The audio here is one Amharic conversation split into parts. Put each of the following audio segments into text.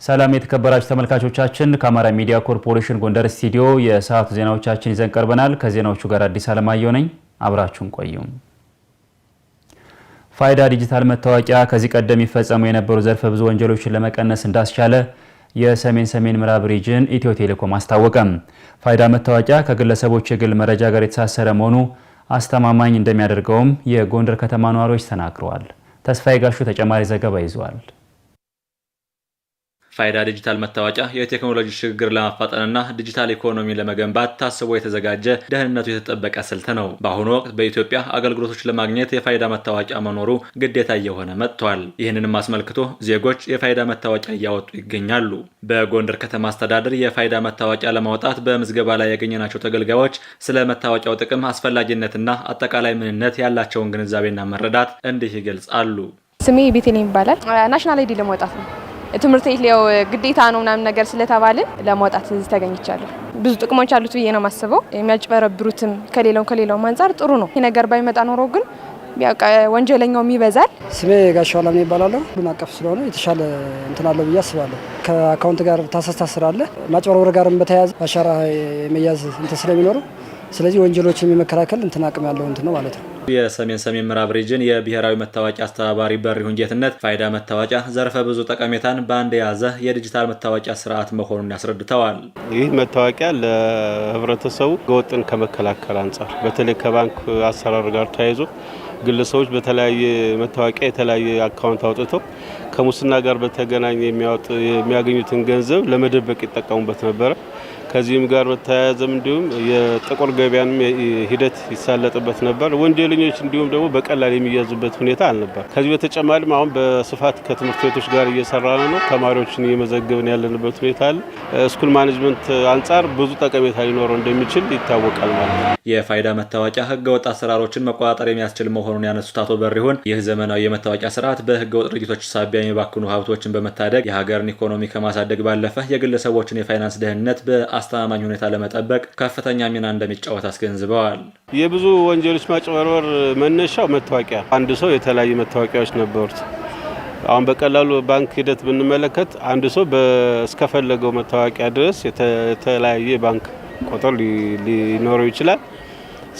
ሰላም የተከበራችሁ ተመልካቾቻችን ከአማራ ሚዲያ ኮርፖሬሽን ጎንደር ስቱዲዮ የሰዓቱ ዜናዎቻችን ይዘን ቀርበናል። ከዜናዎቹ ጋር አዲስ አለማየሁ ነኝ። አብራችሁን ቆዩ። ፋይዳ ዲጂታል መታወቂያ ከዚህ ቀደም ይፈጸሙ የነበሩ ዘርፈ ብዙ ወንጀሎችን ለመቀነስ እንዳስቻለ የሰሜን ምዕራብ ሪጅን ኢትዮ ቴሌኮም አስታወቀም። ፋይዳ መታወቂያ ከግለሰቦች የግል መረጃ ጋር የተሳሰረ መሆኑ አስተማማኝ እንደሚያደርገውም የጎንደር ከተማ ነዋሪዎች ተናግረዋል። ተስፋዬ ጋሹ ተጨማሪ ዘገባ ይዟል። ፋይዳ ዲጂታል መታወቂያ የቴክኖሎጂ ሽግግር ለማፋጠንና ዲጂታል ኢኮኖሚ ለመገንባት ታስቦ የተዘጋጀ ደህንነቱ የተጠበቀ ስልት ነው። በአሁኑ ወቅት በኢትዮጵያ አገልግሎቶች ለማግኘት የፋይዳ መታወቂያ መኖሩ ግዴታ እየሆነ መጥቷል። ይህንንም አስመልክቶ ዜጎች የፋይዳ መታወቂያ እያወጡ ይገኛሉ። በጎንደር ከተማ አስተዳደር የፋይዳ መታወቂያ ለማውጣት በምዝገባ ላይ ያገኘናቸው ተገልጋዮች ስለ መታወቂያው ጥቅም አስፈላጊነትና አጠቃላይ ምንነት ያላቸውን ግንዛቤና መረዳት እንዲህ ይገልጻሉ። ስሜ ቤቴሌም ይባላል። ናሽናል አይዲ ለማውጣት ነው። ትምህርት ቤት ላይ ግዴታ ነው ምናምን ነገር ስለተባለ ለማውጣት ተገኝቻለሁ። ብዙ ጥቅሞች አሉት ብዬ ነው የማስበው። የሚያጭበረብሩትም ከሌላው አንፃር ጥሩ ነው። ይሄ ነገር ባይመጣ ኖሮ ግን ወንጀለኛውም ይበዛል። ስሜ ጋሻው አላም ይባላል። ሁሉን አቀፍ ስለሆነ የተሻለ እንትን አለው ብዬ አስባለሁ። ከአካውንት ጋር ታስተሳስራለህ። ማጭበርበር ጋርም በተያያዘ አሻራ የመያዝ እንትን ስለሚኖር ስለዚህ ወንጀሎችን የመከላከል እንትን አቅም ያለው እንትን ነው ማለት ነው። የሰሜን ምዕራብ ሪጅን የብሔራዊ መታወቂያ አስተባባሪ በሪሁን ጌትነት ፋይዳ መታወቂያ ዘርፈ ብዙ ጠቀሜታን በአንድ የያዘ የዲጂታል መታወቂያ ስርዓት መሆኑን ያስረድተዋል። ይህ መታወቂያ ለህብረተሰቡ ህገወጥን ከመከላከል አንጻር በተለይ ከባንክ አሰራር ጋር ተያይዞ ግለሰቦች በተለያየ መታወቂያ የተለያየ አካውንት አውጥተው ከሙስና ጋር በተገናኘ የሚያገኙትን ገንዘብ ለመደበቅ ይጠቀሙበት ነበረ። ከዚህም ጋር በተያያዘም እንዲሁም የጥቁር ገበያንም ሂደት ይሳለጥበት ነበር። ወንጀለኞች እንዲሁም ደግሞ በቀላል የሚያዙበት ሁኔታ አልነበር። ከዚህ በተጨማሪም አሁን በስፋት ከትምህርት ቤቶች ጋር እየሰራን ነው። ተማሪዎችን እየመዘገብን ያለንበት ሁኔታ አለ። ስኩል ማኔጅመንት አንጻር ብዙ ጠቀሜታ ሊኖረው እንደሚችል ይታወቃል ማለት ነው። የፋይዳ መታወቂያ ህገወጥ አሰራሮችን መቆጣጠር የሚያስችል መሆኑን ያነሱት አቶ በሪሁን ይህ ዘመናዊ የመታወቂያ ስርዓት በህገወጥ ድርጊቶች ሳቢያ የሚባክኑ ሀብቶችን በመታደግ የሀገርን ኢኮኖሚ ከማሳደግ ባለፈ የግለሰቦችን የፋይናንስ ደህንነት በአስተማማኝ ሁኔታ ለመጠበቅ ከፍተኛ ሚና እንደሚጫወት አስገንዝበዋል። የብዙ ወንጀሎች ማጭበርበር መነሻው መታወቂያ። አንድ ሰው የተለያዩ መታወቂያዎች ነበሩት። አሁን በቀላሉ ባንክ ሂደት ብንመለከት አንድ ሰው እስከፈለገው መታወቂያ ድረስ የተለያየ ባንክ ቁጥር ሊኖረው ይችላል፣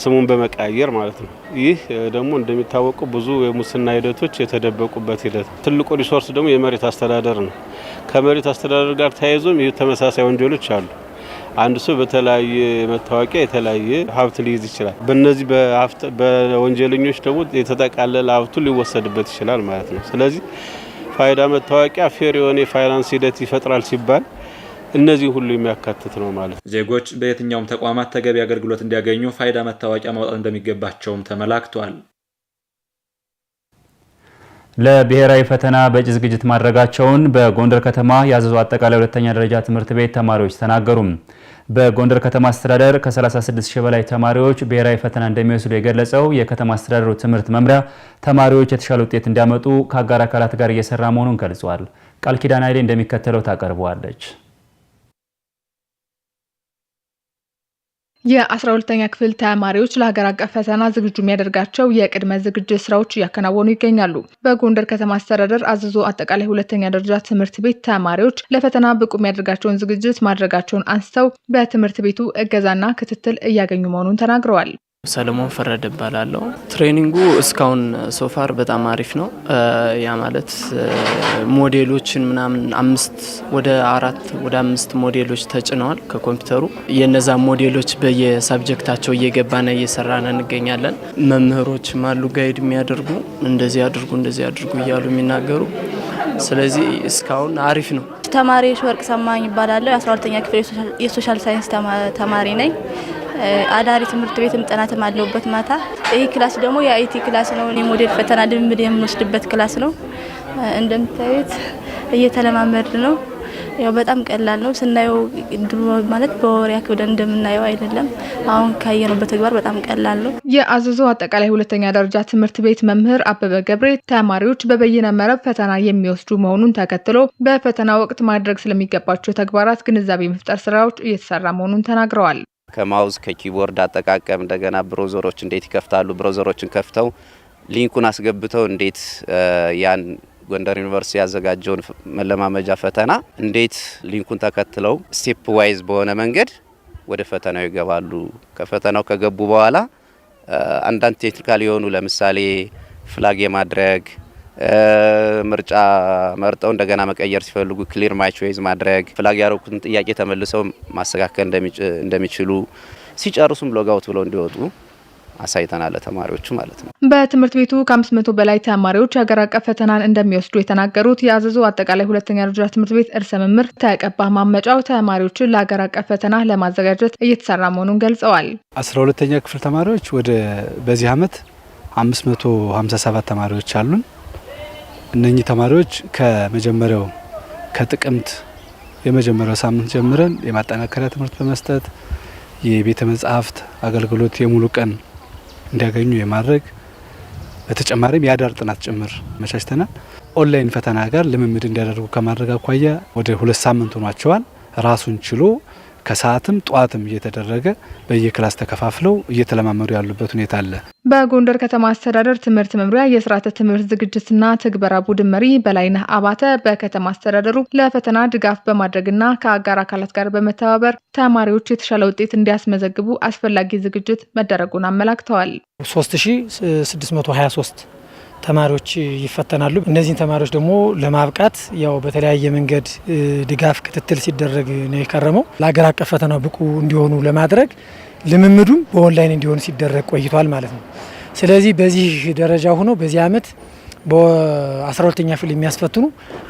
ስሙን በመቀያየር ማለት ነው። ይህ ደግሞ እንደሚታወቀው ብዙ የሙስና ሂደቶች የተደበቁበት ሂደት። ትልቁ ሪሶርስ ደግሞ የመሬት አስተዳደር ነው። ከመሬት አስተዳደር ጋር ተያይዞም ተመሳሳይ ወንጀሎች አሉ። አንድ ሰው በተለያየ መታወቂያ የተለያየ ሀብት ሊይዝ ይችላል። በእነዚህ በወንጀለኞች ደግሞ የተጠቃለለ ሀብቱ ሊወሰድበት ይችላል ማለት ነው። ስለዚህ ፋይዳ መታወቂያ ፌር የሆነ የፋይናንስ ሂደት ይፈጥራል ሲባል እነዚህ ሁሉ የሚያካትት ነው ማለት ነው። ዜጎች በየትኛውም ተቋማት ተገቢ አገልግሎት እንዲያገኙ ፋይዳ መታወቂያ ማውጣት እንደሚገባቸውም ተመላክቷል። ለብሔራዊ ፈተና በቂ ዝግጅት ማድረጋቸውን በጎንደር ከተማ ያዘዙ አጠቃላይ ሁለተኛ ደረጃ ትምህርት ቤት ተማሪዎች ተናገሩ። በጎንደር ከተማ አስተዳደር ከ36,000 በላይ ተማሪዎች ብሔራዊ ፈተና እንደሚወስዱ የገለጸው የከተማ አስተዳደሩ ትምህርት መምሪያ ተማሪዎች የተሻለ ውጤት እንዲያመጡ ከአጋር አካላት ጋር እየሰራ መሆኑን ገልጿል። ቃል ኪዳን ኃይሌ እንደሚከተለው ታቀርበዋለች። የ12ኛ ክፍል ተማሪዎች ለሀገር አቀፍ ፈተና ዝግጁ የሚያደርጋቸው የቅድመ ዝግጅት ስራዎች እያከናወኑ ይገኛሉ። በጎንደር ከተማ አስተዳደር አዘዞ አጠቃላይ ሁለተኛ ደረጃ ትምህርት ቤት ተማሪዎች ለፈተና ብቁ የሚያደርጋቸውን ዝግጅት ማድረጋቸውን አንስተው በትምህርት ቤቱ እገዛና ክትትል እያገኙ መሆኑን ተናግረዋል። ሰለሞን ፈረደ እባላለሁ። ትሬኒንጉ እስካሁን ሶፋር በጣም አሪፍ ነው። ያ ማለት ሞዴሎችን ምናምን 5 ሞዴሎች ተጭነዋል ከኮምፒውተሩ። የነዛ ሞዴሎች በየሳብጀክታቸው እየገባና እየሰራን እንገኛለን። መምህሮችም አሉ ጋይድ የሚያደርጉ እንደዚህ አድርጉ እያሉ የሚናገሩ። ስለዚህ እስካሁን አሪፍ ነው። ተማሪዎች ወርቅ ሰማኝ ይባላለሁ። የ12ኛ ክፍል የሶሻል ሳይንስ ተማሪ ነኝ። አዳሪ ትምህርት ቤትም ጥናትም አለውበት ማታ። ይሄ ክላስ ደግሞ የአይቲ ክላስ ነው። የሞዴል ፈተና ልምምድ የምንወስድበት ክላስ ነው። እንደምታዩት እየተለማመድ ነው። ያው በጣም ቀላል ነው ስናየው፣ ማለት በወሬ አክብደን እንደምናየው አይደለም። አሁን ካየነው በተግባር በጣም ቀላል ነው። የአዘዞ አጠቃላይ ሁለተኛ ደረጃ ትምህርት ቤት መምህር አበበ ገብሬ ተማሪዎች በበይነ መረብ ፈተና የሚወስዱ መሆኑን ተከትሎ በፈተና ወቅት ማድረግ ስለሚገባቸው ተግባራት ግንዛቤ መፍጠር ስራዎች እየተሰራ መሆኑን ተናግረዋል። ከማውዝ ከኪቦርድ አጠቃቀም እንደገና ብሮዘሮች እንዴት ይከፍታሉ፣ ብሮዘሮችን ከፍተው ሊንኩን አስገብተው እንዴት ያን ጎንደር ዩኒቨርሲቲ ያዘጋጀውን መለማመጃ ፈተና እንዴት ሊንኩን ተከትለው ስቴፕ ዋይዝ በሆነ መንገድ ወደ ፈተናው ይገባሉ። ከፈተናው ከገቡ በኋላ አንዳንድ ቴክኒካል የሆኑ ለምሳሌ ፍላግ የማድረግ ምርጫ መርጠው እንደገና መቀየር ሲፈልጉ ክሊር ማይ ቾይስ ማድረግ ፍላግ ያረኩትን ጥያቄ ተመልሰው ማስተካከል እንደሚችሉ ሲጨርሱም ሎጋውት ብለው እንዲወጡ አሳይተናል ተማሪዎቹ ማለት ነው። በትምህርት ቤቱ ከ500 በላይ ተማሪዎች ሀገር አቀፍ ፈተናን እንደሚወስዱ የተናገሩት የአዘዞ አጠቃላይ ሁለተኛ ደረጃ ትምህርት ቤት ርዕሰ መምህር ተቀባ ማመጫው ተማሪዎችን ለሀገር አቀፍ ፈተና ለማዘጋጀት እየተሰራ መሆኑን ገልጸዋል። 12ኛ ክፍል ተማሪዎች ወደ በዚህ አመት 557 ተማሪዎች አሉን። እነኚህ ተማሪዎች ከመጀመሪያው ከጥቅምት የመጀመሪያው ሳምንት ጀምረን የማጠናከሪያ ትምህርት በመስጠት የቤተ መጻሕፍት አገልግሎት የሙሉ ቀን እንዲያገኙ የማድረግ በተጨማሪም የአዳር ጥናት ጭምር መቻችተናል። ኦንላይን ፈተና ጋር ልምምድ እንዲያደርጉ ከማድረግ አኳያ ወደ 2 ሳምንት ሆኗቸዋል። ራሱን ችሎ ከሰዓትም ጧትም እየተደረገ በየክላስ ተከፋፍለው እየተለማመዱ ያሉበት ሁኔታ አለ። በጎንደር ከተማ አስተዳደር ትምህርት መምሪያ የስርዓተ ትምህርት ዝግጅትና ትግበራ ቡድን መሪ በላይነህ አባተ በከተማ አስተዳደሩ ለፈተና ድጋፍ በማድረግና ከአጋር አካላት ጋር በመተባበር ተማሪዎች የተሻለ ውጤት እንዲያስመዘግቡ አስፈላጊ ዝግጅት መደረጉን አመላክተዋል። 3623 ተማሪዎች ይፈተናሉ። እነዚህን ተማሪዎች ደግሞ ለማብቃት ያው በተለያየ መንገድ ድጋፍ ክትትል ሲደረግ ነው የከረመው። ለሀገር አቀፍ ፈተናው ብቁ እንዲሆኑ ለማድረግ ልምምዱም በኦንላይን እንዲሆኑ ሲደረግ ቆይቷል ማለት ነው። ስለዚህ በዚህ ደረጃ ሆኖ በዚህ አመት በ12ኛ ክፍል የሚያስፈትኑ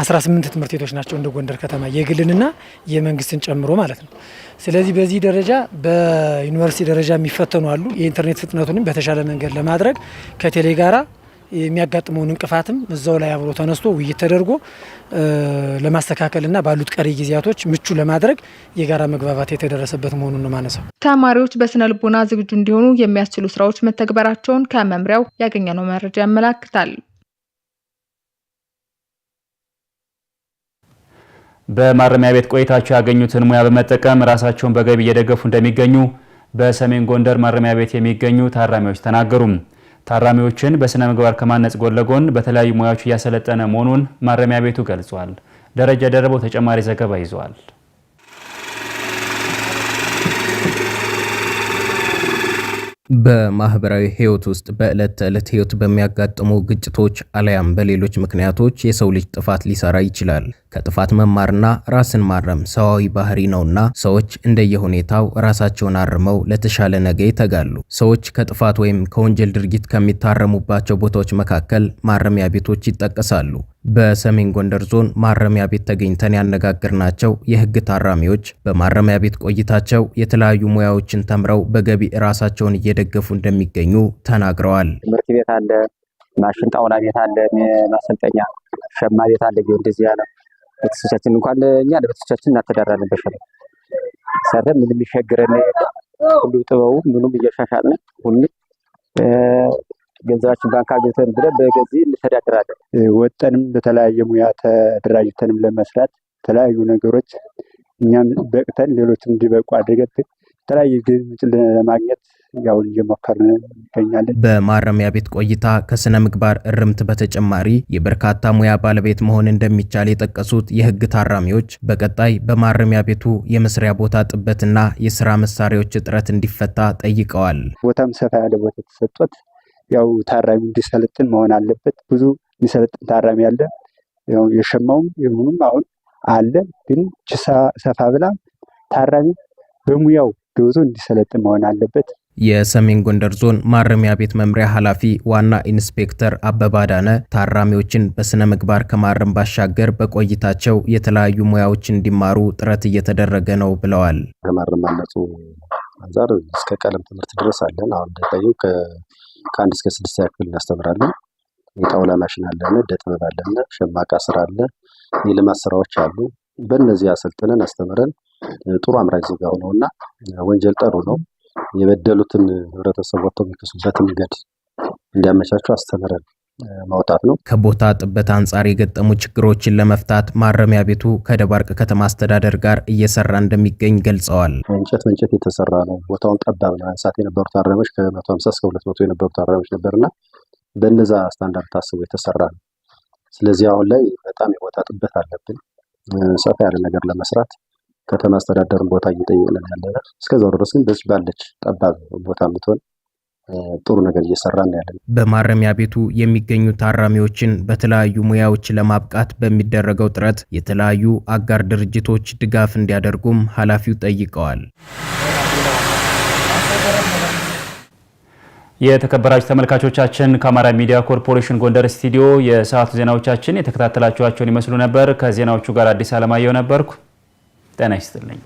18 ትምህርት ቤቶች ናቸው እንደ ጎንደር ከተማ የግልንና የመንግስትን ጨምሮ ማለት ነው። ስለዚህ በዚህ ደረጃ በዩኒቨርሲቲ ደረጃ የሚፈተኑ አሉ። የኢንተርኔት ፍጥነቱንም በተሻለ መንገድ ለማድረግ ከቴሌ ጋራ የሚያጋጥመውን እንቅፋትም እዛው ላይ አብሮ ተነስቶ ውይይት ተደርጎ ለማስተካከልና ባሉት ቀሪ ጊዜያቶች ምቹ ለማድረግ የጋራ መግባባት የተደረሰበት መሆኑን ነው ማነሳው። ተማሪዎች በስነ ልቦና ዝግጁ እንዲሆኑ የሚያስችሉ ስራዎች መተግበራቸውን ከመምሪያው ያገኘነው መረጃ ያመለክታል። በማረሚያ ቤት ቆይታቸው ያገኙትን ሙያ በመጠቀም ራሳቸውን በገቢ እየደገፉ እንደሚገኙ በሰሜን ጎንደር ማረሚያ ቤት የሚገኙ ታራሚዎች ተናገሩ። ታራሚዎችን በስነ ምግባር ከማነጽ ጎን ለጎን በተለያዩ ሙያዎች እያሰለጠነ መሆኑን ማረሚያ ቤቱ ገልጿል። ደረጃ ደረበው ተጨማሪ ዘገባ ይዟል። በማህበራዊ ህይወት ውስጥ በዕለት ተዕለት ህይወት በሚያጋጥሙ ግጭቶች አለያም በሌሎች ምክንያቶች የሰው ልጅ ጥፋት ሊሰራ ይችላል። ከጥፋት መማርና ራስን ማረም ሰዋዊ ባህሪ ነውና ሰዎች እንደየሁኔታው ራሳቸውን አርመው ለተሻለ ነገ ይተጋሉ። ሰዎች ከጥፋት ወይም ከወንጀል ድርጊት ከሚታረሙባቸው ቦታዎች መካከል ማረሚያ ቤቶች ይጠቀሳሉ። በሰሜን ጎንደር ዞን ማረሚያ ቤት ተገኝተን ያነጋገርናቸው የህግ ታራሚዎች በማረሚያ ቤት ቆይታቸው የተለያዩ ሙያዎችን ተምረው በገቢ ራሳቸውን እየደገፉ እንደሚገኙ ተናግረዋል። ትምህርት ቤት አለ፣ ማሽን ጣውላ ቤት አለ፣ ማሰልጠኛ ሸማ ቤት አለ። እንደዚህ ያለ ቤተሰቦቻችን እንኳን እኛ ለቤተሰቦቻችን እናተዳራለን። በሸማ ሰርተን ምንም ይሸግረን ሁሉ ጥበቡ ምንም እየሻሻልን ሁሉ ገንዘባችን ባንክ አግኝተን ብለን በገዚህ እንተዳደራለን። ወጠንም በተለያየ ሙያ ተደራጅተንም ለመስራት የተለያዩ ነገሮች እኛም በቅተን ሌሎችም እንዲበቁ አድርገን የተለያየ ምንጭ ለማግኘት ያው እየሞከርን እንገኛለን። በማረሚያ ቤት ቆይታ ከስነ ምግባር እርምት በተጨማሪ የበርካታ ሙያ ባለቤት መሆን እንደሚቻል የጠቀሱት የህግ ታራሚዎች በቀጣይ በማረሚያ ቤቱ የመስሪያ ቦታ ጥበትና የስራ መሳሪያዎች እጥረት እንዲፈታ ጠይቀዋል። ቦታም ሰፋ ያለ ቦታ ተሰጥቶት ያው ታራሚ እንዲሰለጥን መሆን አለበት። ብዙ የሚሰለጥን ታራሚ አለ። ያው የሸማውም የሆኑም አሁን አለ። ግን ሰፋ ብላ ታራሚ በሙያው ገብቶ እንዲሰለጥን መሆን አለበት። የሰሜን ጎንደር ዞን ማረሚያ ቤት መምሪያ ኃላፊ ዋና ኢንስፔክተር አበባዳነ ታራሚዎችን በስነ ምግባር ከማረም ባሻገር በቆይታቸው የተለያዩ ሙያዎች እንዲማሩ ጥረት እየተደረገ ነው ብለዋል። ከማረም ማነጹ አንፃር እስከ ቀለም ትምህርት ድረስ አለን። አሁን እንደታየው ከ1 እስከ 6 ክፍል እናስተምራለን። የጣውላ ማሽን አለን፣ እደ ጥበብ አለን፣ ሸማቃ ስራ አለ፣ የልማት ስራዎች አሉ። በእነዚህ አሰልጥነን አስተምረን ጥሩ አምራች ዜጋ ሆነውና ወንጀል ጠሩ ነው የበደሉትን ህብረተሰብ ወጥተው የሚከሱበት መንገድ እንዲያመቻቹ አስተምረን ማውጣት ነው። ከቦታ ጥበት አንጻር የገጠሙ ችግሮችን ለመፍታት ማረሚያ ቤቱ ከደባርቅ ከተማ አስተዳደር ጋር እየሰራ እንደሚገኝ ገልጸዋል። እንጨት የተሰራ ነው። ቦታውን ጠባብ ነው። አንሳት የነበሩ ታራሚዎች ከ150 እስከ 200 የነበሩ ታራሚዎች ነበርና በእነዛ ስታንዳርድ ታስቦ የተሰራ ነው። ስለዚህ አሁን ላይ በጣም የቦታ ጥበት አለብን። ሰፋ ያለ ነገር ለመስራት ከተማ አስተዳደርን ቦታ እየጠየቅን ያለና እስከዛው ድረስ ግን በዚህ ባለች ጠባብ ቦታ ምትሆን ጥሩ ነገር እየሰራን ያለን። በማረሚያ ቤቱ የሚገኙ ታራሚዎችን በተለያዩ ሙያዎች ለማብቃት በሚደረገው ጥረት የተለያዩ አጋር ድርጅቶች ድጋፍ እንዲያደርጉም ኃላፊው ጠይቀዋል። የተከበራችሁ ተመልካቾቻችን ከአማራ ሚዲያ ኮርፖሬሽን ጎንደር ስቱዲዮ የሰዓቱ ዜናዎቻችን የተከታተላችኋቸውን ይመስሉ ነበር። ከዜናዎቹ ጋር አዲስ አለማየሁ ነበርኩ። ጤና ይስጥልኝ።